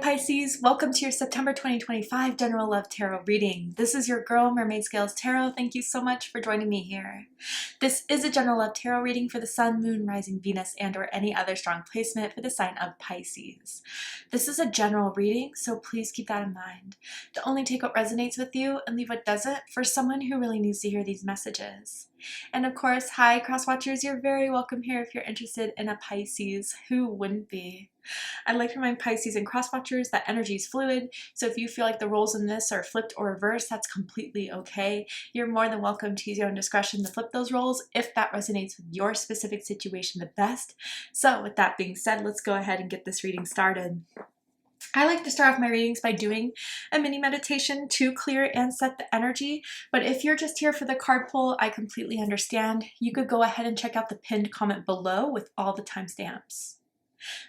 Pisces, welcome to your September 2025 General Love Tarot reading. This is your girl, Mermaid Scales Tarot. Thank you so much for joining me here. This is a General Love Tarot reading for the Sun, Moon, Rising, Venus, and or any other strong placement for the sign of Pisces. This is a general reading, so please keep that in mind. To only take what resonates with you and leave what doesn't for someone who really needs to hear these messages. And of course, hi cross watchers, you're very welcome here if you're interested in a Pisces. Who wouldn't be? I'd like to remind Pisces and cross watchers that energy is fluid, so if you feel like the roles in this are flipped or reversed, that's completely okay. You're more than welcome to use your own discretion to flip those roles if that resonates with your specific situation the best. So with that being said, let's go ahead and get this reading started. I like to start off my readings by doing a mini meditation to clear and set the energy, but if you're just here for the card pull, I completely understand. You could go ahead and check out the pinned comment below with all the timestamps.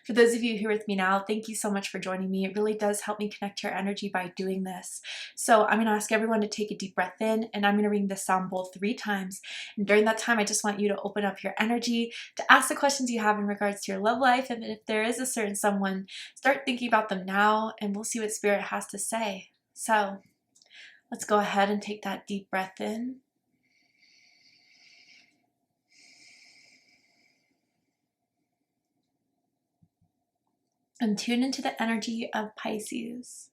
For those of you who are with me now, thank you so much for joining me. It really does help me connect your energy by doing this. So I'm going to ask everyone to take a deep breath in, and I'm going to ring the sound bowl 3 times. And during that time, I just want you to open up your energy to ask the questions you have in regards to your love life. And if there is a certain someone, start thinking about them now, and we'll see what Spirit has to say. So let's go ahead and take that deep breath in. And tune into the energy of Pisces.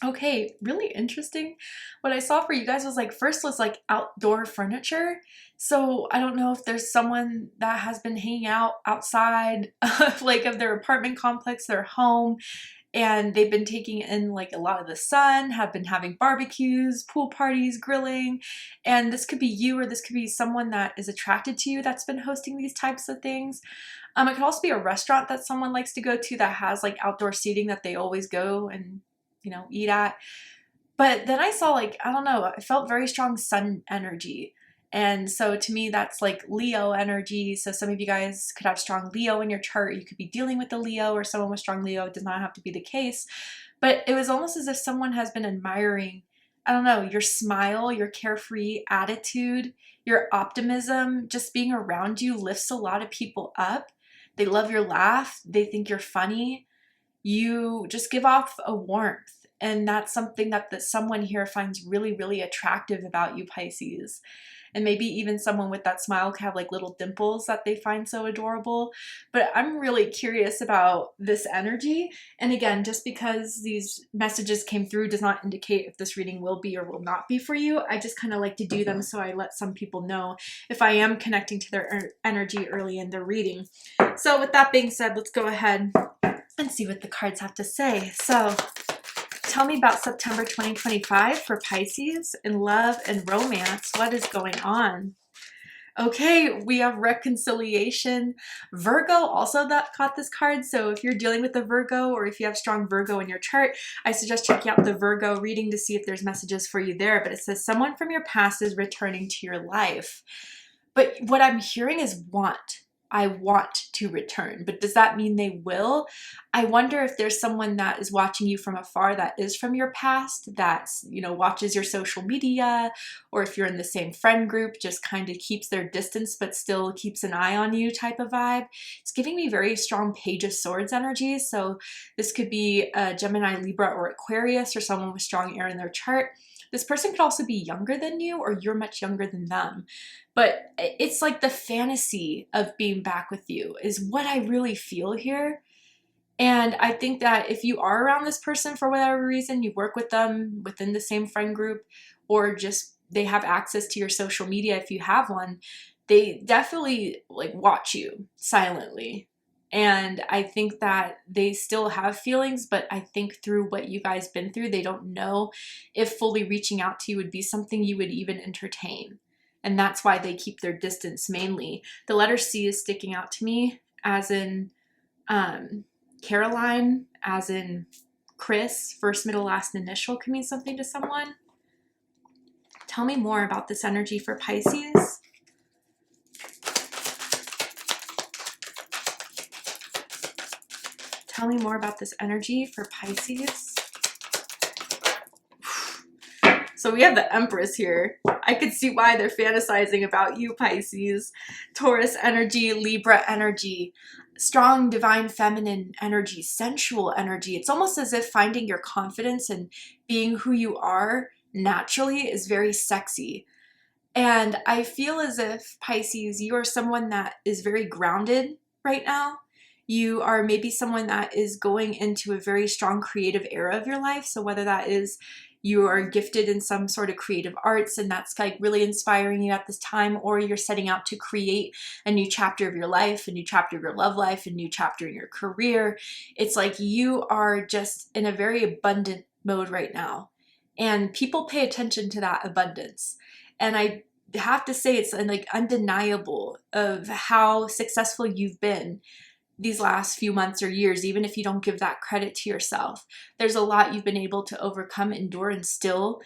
Okay, really interesting. What I saw for you guys was like, first was like outdoor furniture. So I don't know if there's someone that has been hanging out outside of like of their apartment complex, their home, and they've been taking in like a lot of the sun, have been having barbecues, pool parties, grilling, and this could be you or this could be someone that is attracted to you that's been hosting these types of things. It could also be a restaurant that someone likes to go to that has like outdoor seating that they always go and eat at. But then I saw like, I don't know, I felt very strong sun energy. And so to me, that's like Leo energy. So some of you guys could have strong Leo in your chart. You could be dealing with a Leo or someone with strong Leo. It does not have to be the case. But it was almost as if someone has been admiring, I don't know, your smile, your carefree attitude, your optimism. Just being around you lifts a lot of people up. They love your laugh. They think you're funny. You just give off a warmth, and that's something that someone here finds really, really attractive about you, Pisces. And maybe even someone with that smile could have like little dimples that they find so adorable. But I'm really curious about this energy. And again, just because these messages came through does not indicate if this reading will be or will not be for you. I just kind of like to do them so I let some people know if I am connecting to their energy early in their reading. So with that being said, let's go ahead and see what the cards have to say. So tell me about September 2025 for Pisces in love and romance. What is going on? Okay, we have reconciliation. Virgo also that caught this card. So if you're dealing with a Virgo or if you have strong Virgo in your chart, I suggest checking out the Virgo reading to see if there's messages for you there. But it says someone from your past is returning to your life. But what I'm hearing is want. I want to return, but does that mean they will? I wonder if there's someone that is watching you from afar that is from your past, that, watches your social media, or if you're in the same friend group, just kind of keeps their distance, but still keeps an eye on you type of vibe. It's giving me very strong Page of Swords energy. So this could be a Gemini, Libra, or Aquarius, or someone with strong air in their chart. This person could also be younger than you, or you're much younger than them. But it's like the fantasy of being back with you is what I really feel here. And I think that if you are around this person for whatever reason, you work with them within the same friend group, or just they have access to your social media if you have one, they definitely like watch you silently. And I think that they still have feelings, but I think through what you guys been through, they don't know if fully reaching out to you would be something you would even entertain. And that's why they keep their distance mainly. The letter C is sticking out to me, as in Caroline, as in Chris, first, middle, last initial can mean something to someone. Tell me more about this energy for Pisces. Tell me more about this energy for Pisces. So we have the Empress here. I could see why they're fantasizing about you, Pisces. Taurus energy, Libra energy, strong divine feminine energy, sensual energy. It's almost as if finding your confidence and being who you are naturally is very sexy. And I feel as if, Pisces, you are someone that is very grounded right now. You are maybe someone that is going into a very strong creative era of your life. So whether that is you are gifted in some sort of creative arts and that's like really inspiring you at this time, or you're setting out to create a new chapter of your life, a new chapter of your love life, a new chapter in your career. It's like you are just in a very abundant mode right now. And people pay attention to that abundance. And I have to say it's like undeniable of how successful you've been these last few months or years, even if you don't give that credit to yourself. There's a lot you've been able to overcome, endure, and still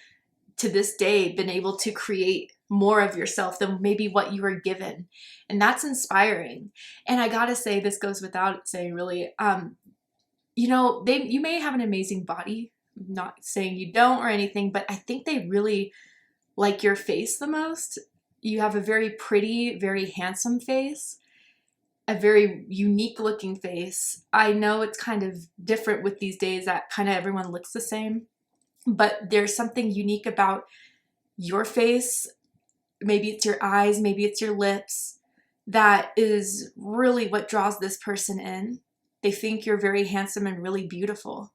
to this day been able to create more of yourself than maybe what you were given. And that's inspiring. And I gotta say, this goes without saying really, you know, you may have an amazing body. I'm not saying you don't or anything, but I think they really like your face the most. You have a very pretty, very handsome face, a very unique looking face. I know it's kind of different with these days that kind of everyone looks the same, but there's something unique about your face. Maybe it's your eyes, maybe it's your lips, that is really what draws this person in. They think you're very handsome and really beautiful.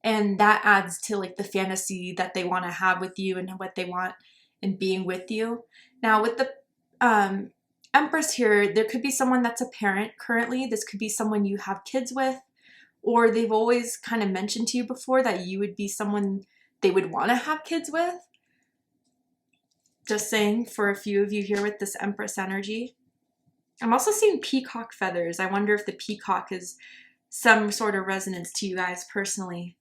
And that adds to like the fantasy that they want to have with you and what they want in being with you. Now with the Empress here, there could be someone that's a parent currently. This could be someone you have kids with, or they've always kind of mentioned to you before that you would be someone they would want to have kids with. Just saying for a few of you here with this Empress energy. I'm also seeing peacock feathers. I wonder if the peacock is some sort of resonance to you guys personally.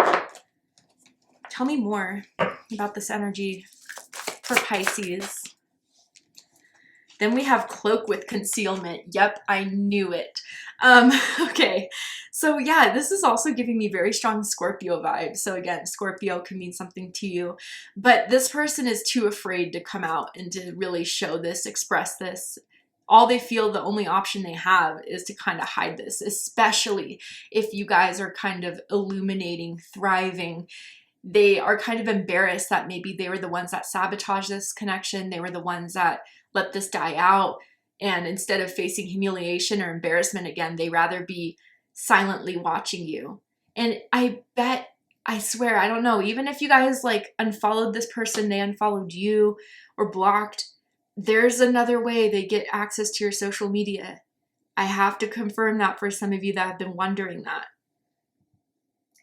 Tell me more about this energy for Pisces. Then we have cloak with concealment. Yep, I knew it. Okay, so yeah, this is also giving me very strong Scorpio vibes. So again, Scorpio can mean something to you, but this person is too afraid to come out and to really show this, express this. All they feel the only option they have is to kind of hide this, especially if you guys are kind of illuminating, thriving. They are kind of embarrassed that maybe they were the ones that sabotaged this connection. They were the ones that let this die out. And instead of facing humiliation or embarrassment again, they rather be silently watching you. And I bet, I swear, I don't know, even if you guys like unfollowed this person, they unfollowed you or blocked, there's another way they get access to your social media. I have to confirm that for some of you that have been wondering that.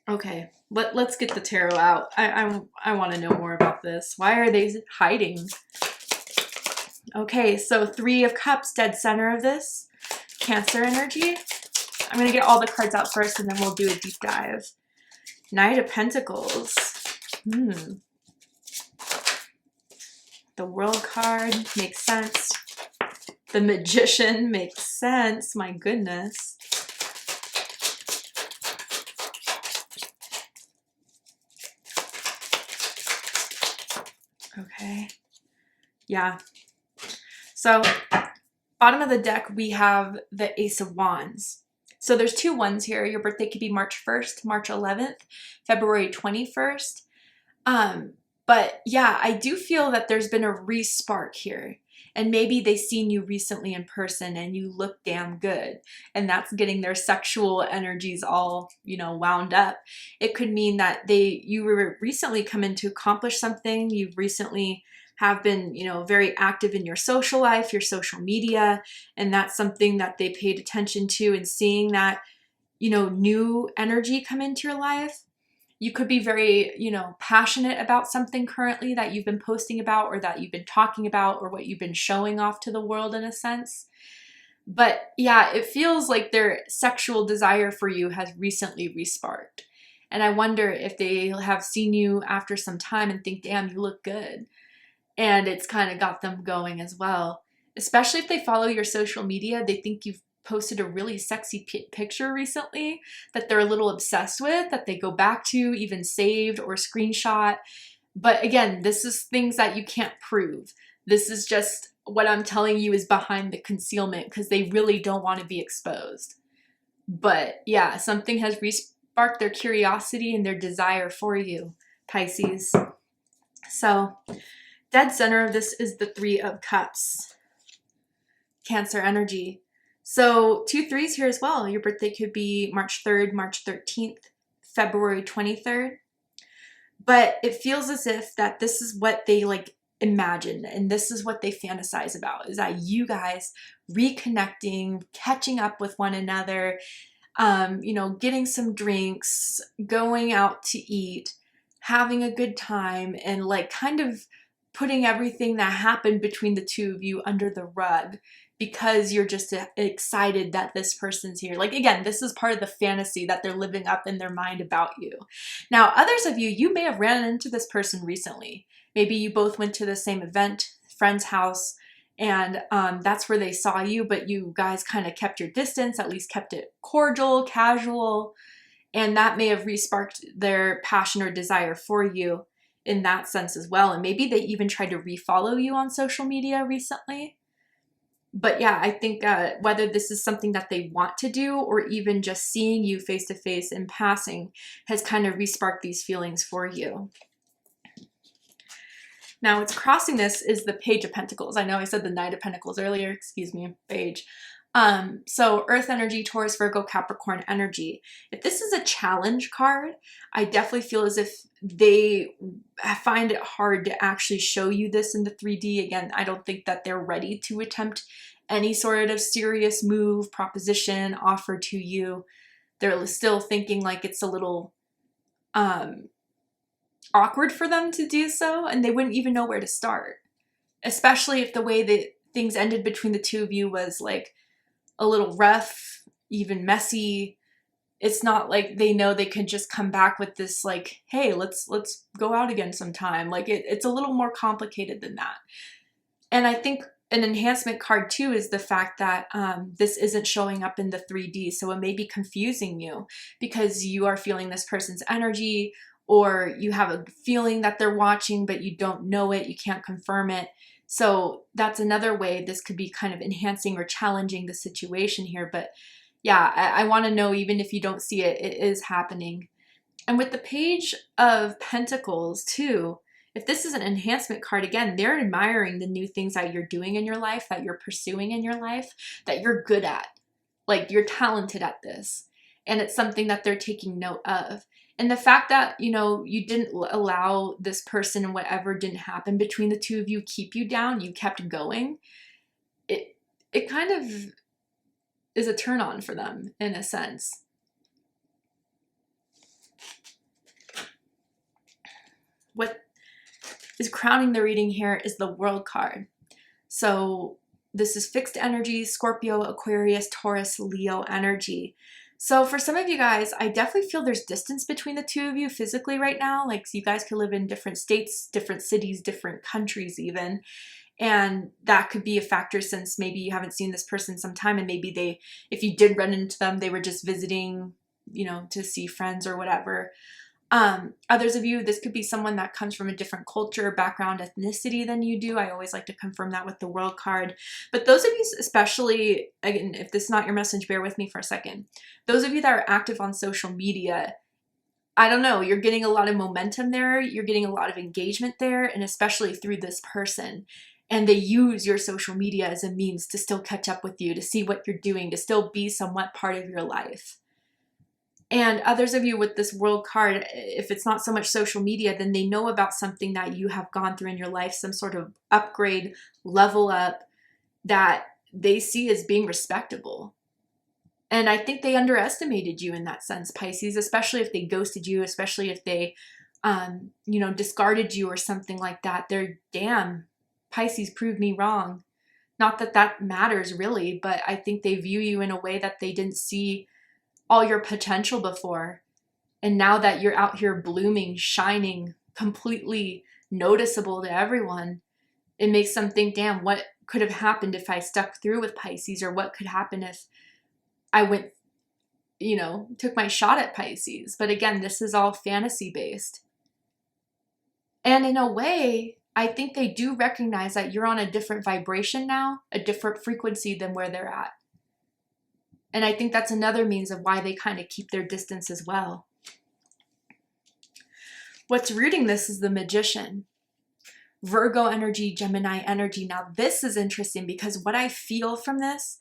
Okay, let's get the tarot out. I want to know more about this. Why are they hiding? Okay, so 3 of Cups, dead center of this. Cancer energy. I'm going to get all the cards out first and then we'll do a deep dive. Knight of Pentacles. The World card makes sense. The Magician makes sense. My goodness. Okay. Yeah. So, bottom of the deck, we have the Ace of Wands. So there's 2 ones here. Your birthday could be March 1st, March 11th, February 21st. But yeah, I do feel that there's been a re-spark here. And maybe they've seen you recently in person and you look damn good. And that's getting their sexual energies all, you know, wound up. It could mean that you were recently come in to accomplish something. You've recently have been, you know, very active in your social life, your social media, and that's something that they paid attention to, and seeing that, you know, new energy come into your life. You could be very, you know, passionate about something currently that you've been posting about, or that you've been talking about, or what you've been showing off to the world in a sense. But yeah, it feels like their sexual desire for you has recently resparked. And I wonder if they have seen you after some time and think, damn, you look good. And it's kind of got them going as well. Especially if they follow your social media, they think you've posted a really sexy picture recently that they're a little obsessed with, that they go back to, even saved or screenshot. But again, this is things that you can't prove. This is just what I'm telling you is behind the concealment, because they really don't want to be exposed. But yeah, something has resparked their curiosity and their desire for you, Pisces. So dead center of this is the Three of Cups, Cancer energy. So 2 3s here as well. Your birthday could be March 3rd, March 13th, February 23rd. But it feels as if that this is what they like imagine, and this is what they fantasize about, is that you guys reconnecting, catching up with one another, you know, getting some drinks, going out to eat, having a good time, and like kind of putting everything that happened between the two of you under the rug, because you're just excited that this person's here. Like, again, this is part of the fantasy that they're living up in their mind about you. Now, others of you, you may have ran into this person recently. Maybe you both went to the same event, friend's house, and that's where they saw you, but you guys kind of kept your distance, at least kept it cordial, casual, and that may have resparked their passion or desire for you in that sense as well. And maybe they even tried to refollow you on social media recently. But yeah, I think whether this is something that they want to do, or even just seeing you face to face in passing, has kind of resparked these feelings for you. Now, what's crossing this is the Page of Pentacles. I know I said the Knight of Pentacles earlier, excuse me, Page. So Earth energy, Taurus, Virgo, Capricorn energy. If this is a challenge card, I definitely feel as if they find it hard to actually show you this in the 3D. Again, I don't think that they're ready to attempt any sort of serious move, proposition, offer to you. They're still thinking like it's a little awkward for them to do so, and they wouldn't even know where to start. Especially if the way that things ended between the two of you was like a little rough, even messy. It's not like they know they can just come back with this like, hey, let's go out again sometime. Like it's a little more complicated than that. And I think an enhancement card too is the fact that this isn't showing up in the 3D. So it may be confusing you because you are feeling this person's energy, or you have a feeling that they're watching, but you don't know it. You can't confirm it. So that's another way this could be kind of enhancing or challenging the situation here. But yeah, I want to know, even if you don't see it, it is happening. And with the Page of Pentacles too, if this is an enhancement card, again, they're admiring the new things that you're doing in your life, that you're pursuing in your life, that you're good at. Like, you're talented at this. And it's something that they're taking note of. And the fact that, you know, you didn't allow this person and whatever didn't happen between the two of you keep you down, you kept going, it kind of is a turn on for them in a sense. What is crowning the reading here is the World card. So this is fixed energy, Scorpio, Aquarius, Taurus, Leo energy. So for some of you guys, I definitely feel there's distance between the two of you physically right now. Like, so you guys could live in different states, different cities, different countries even. And that could be a factor, since maybe you haven't seen this person some time, and maybe they, if you did run into them, they were just visiting, you know, to see friends or whatever. Others of you, this could be someone that comes from a different culture, background, ethnicity than you do. I always like to confirm that with the World card. But those of you especially, again, if this is not your message, bear with me for a second. Those of you that are active on social media, I don't know, you're getting a lot of momentum there. You're getting a lot of engagement there, and especially through this person. And they use your social media as a means to still catch up with you, to see what you're doing, to still be somewhat part of your life. And others of you with this World card, if it's not so much social media, then they know about something that you have gone through in your life, some sort of upgrade, level up that they see as being respectable. And I think they underestimated you in that sense, Pisces, especially if they ghosted you, especially if they, you know, discarded you or something like that. They're, damn, Pisces proved me wrong. Not that that matters really, but I think they view you in a way that they didn't see all your potential before. And now that you're out here blooming, shining, completely noticeable to everyone, it makes them think, damn, what could have happened if I stuck through with Pisces, or what could happen if I went, you know, took my shot at Pisces. But again, this is all fantasy based. And in a way, I think they do recognize that you're on a different vibration now, a different frequency than where they're at. And I think that's another means of why they kind of keep their distance as well. What's rooting this is the Magician. Virgo energy, Gemini energy. Now this is interesting because what I feel from this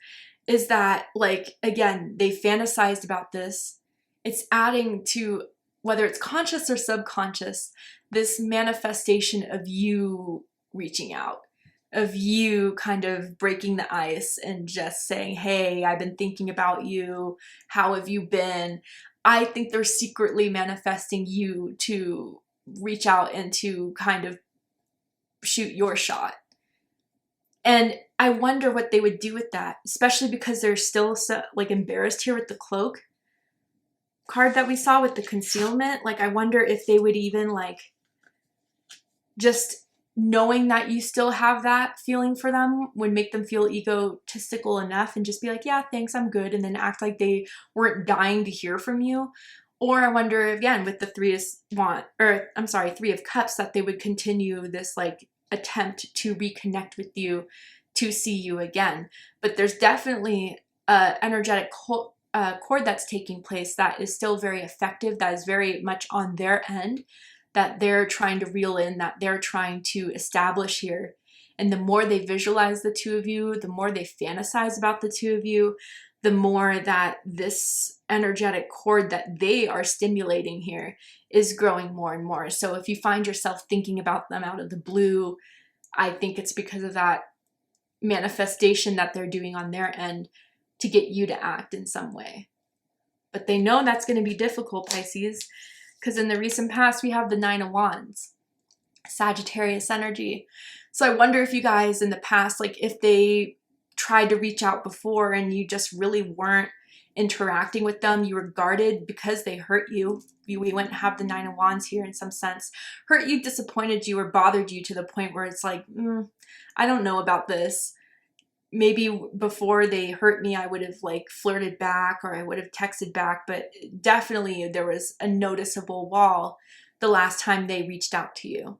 is that, like, again, they fantasized about this. It's adding to, whether it's conscious or subconscious, this manifestation of you reaching out, of you kind of breaking the ice and just saying, hey, I've been thinking about you. How have you been? I think they're secretly manifesting you to reach out and to kind of shoot your shot. And I wonder what they would do with that, especially because they're still so, like, embarrassed here with the cloak card that we saw with the concealment. Like, I wonder if they would even, like, just knowing that you still have that feeling for them would make them feel egotistical enough and just be like, yeah, thanks, I'm good, and then act like they weren't dying to hear from you. Or I wonder, again, with the Three of Cups, that they would continue this, like, attempt to reconnect with you, to see you again. But there's definitely an energetic cord that's taking place that is still very effective, that is very much on their end, that they're trying to reel in, that they're trying to establish here. And the more they visualize the two of you, the more they fantasize about the two of you, the more that this energetic cord that they are stimulating here is growing more and more. So if you find yourself thinking about them out of the blue, I think it's because of that manifestation that they're doing on their end to get you to act in some way. But they know that's going to be difficult, Pisces, because in the recent past, we have the Nine of Wands, Sagittarius energy. So I wonder if you guys in the past, like, if they tried to reach out before and you just really weren't interacting with them, you were guarded because they hurt you. We wouldn't have the Nine of Wands here in some sense. Hurt you, disappointed you, or bothered you to the point where it's like, I don't know about this. Maybe before they hurt me, I would have, like, flirted back, or I would have texted back, but definitely there was a noticeable wall the last time they reached out to you.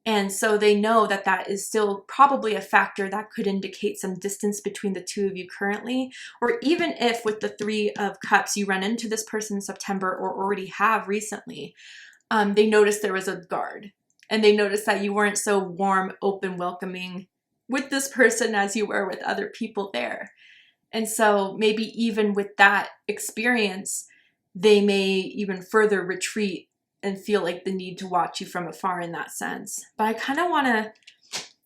And so they know that that is still probably a factor that could indicate some distance between the two of you currently. Or even if with the Three of Cups you run into this person in September, or already have recently, they noticed there was a guard. And they noticed that you weren't so warm, open, welcoming with this person as you were with other people there. And so maybe even with that experience, they may even further retreat and feel like the need to watch you from afar in that sense. But I kind of want to,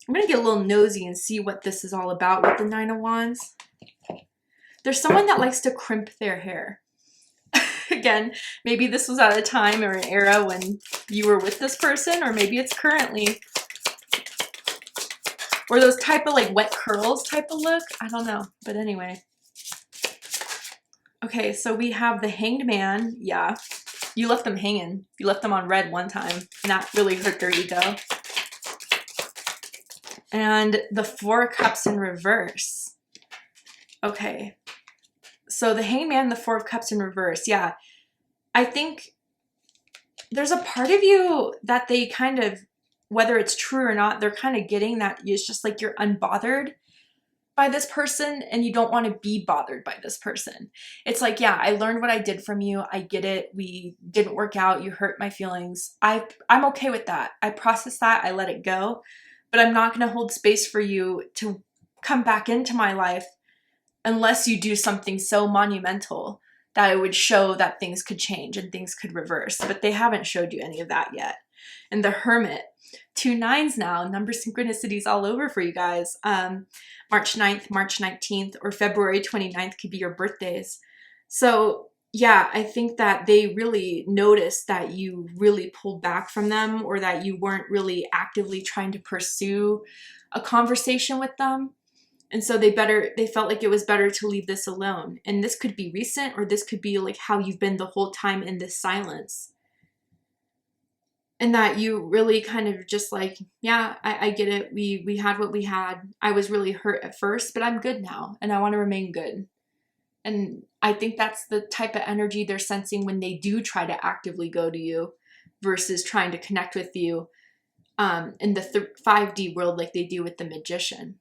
I'm going to get a little nosy and see what this is all about with the Nine of Wands. There's someone that likes to crimp their hair. Again, maybe this was at a time or an era when you were with this person, or maybe it's currently. Or those type of, like, wet curls type of look. I don't know. But anyway. Okay, so we have the Hanged Man. Yeah. You left them hanging. You left them on red one time. And that really hurt their ego. And the Four of Cups in reverse. Okay. So the Hanged Man, the Four of Cups in reverse. Yeah. I think there's a part of you that they kind of, whether it's true or not, they're kind of getting that it's just like you're unbothered by this person and you don't want to be bothered by this person. It's like, yeah, I learned what I did from you. I get it. We didn't work out. You hurt my feelings. I'm okay with that. I process that. I let it go. But I'm not going to hold space for you to come back into my life unless you do something so monumental that it would show that things could change and things could reverse, but they haven't showed you any of that yet. And the Hermit, 2 9s now, number synchronicities all over for you guys. March 9th, March 19th, or February 29th could be your birthdays. So yeah, I think that they really noticed that you really pulled back from them, or that you weren't really actively trying to pursue a conversation with them. And so they felt like it was better to leave this alone. And this could be recent, or this could be like how you've been the whole time in this silence. And that you really kind of just like, yeah, I get it. We had what we had. I was really hurt at first, but I'm good now and I want to remain good. And I think that's the type of energy they're sensing when they do try to actively go to you versus trying to connect with you in the 5D world like they do with the Magician.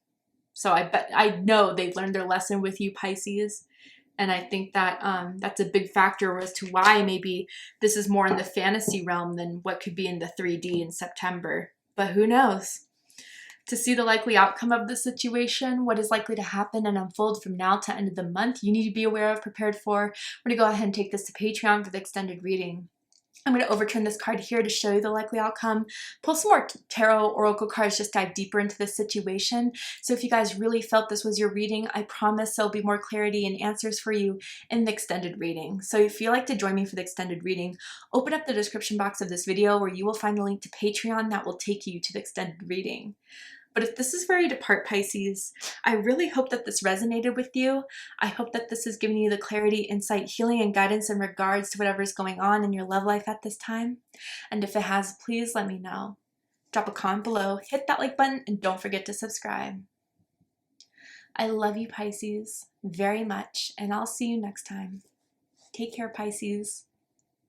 So I know they've learned their lesson with you, Pisces. And I think that that's a big factor as to why maybe this is more in the fantasy realm than what could be in the 3D in September. But who knows? To see the likely outcome of the situation, what is likely to happen and unfold from now to end of the month, you need to be aware of, prepared for. We're going to go ahead and take this to Patreon for the extended reading. I'm going to overturn this card here to show you the likely outcome. Pull some more tarot oracle cards, just dive deeper into the situation. So if you guys really felt this was your reading, I promise there'll be more clarity and answers for you in the extended reading. So if you'd like to join me for the extended reading, open up the description box of this video where you will find a link to Patreon that will take you to the extended reading. But if this is where you depart, Pisces, I really hope that this resonated with you. I hope that this has given you the clarity, insight, healing, and guidance in regards to whatever's going on in your love life at this time. And if it has, please let me know. Drop a comment below, hit that like button, and don't forget to subscribe. I love you, Pisces, very much, and I'll see you next time. Take care, Pisces.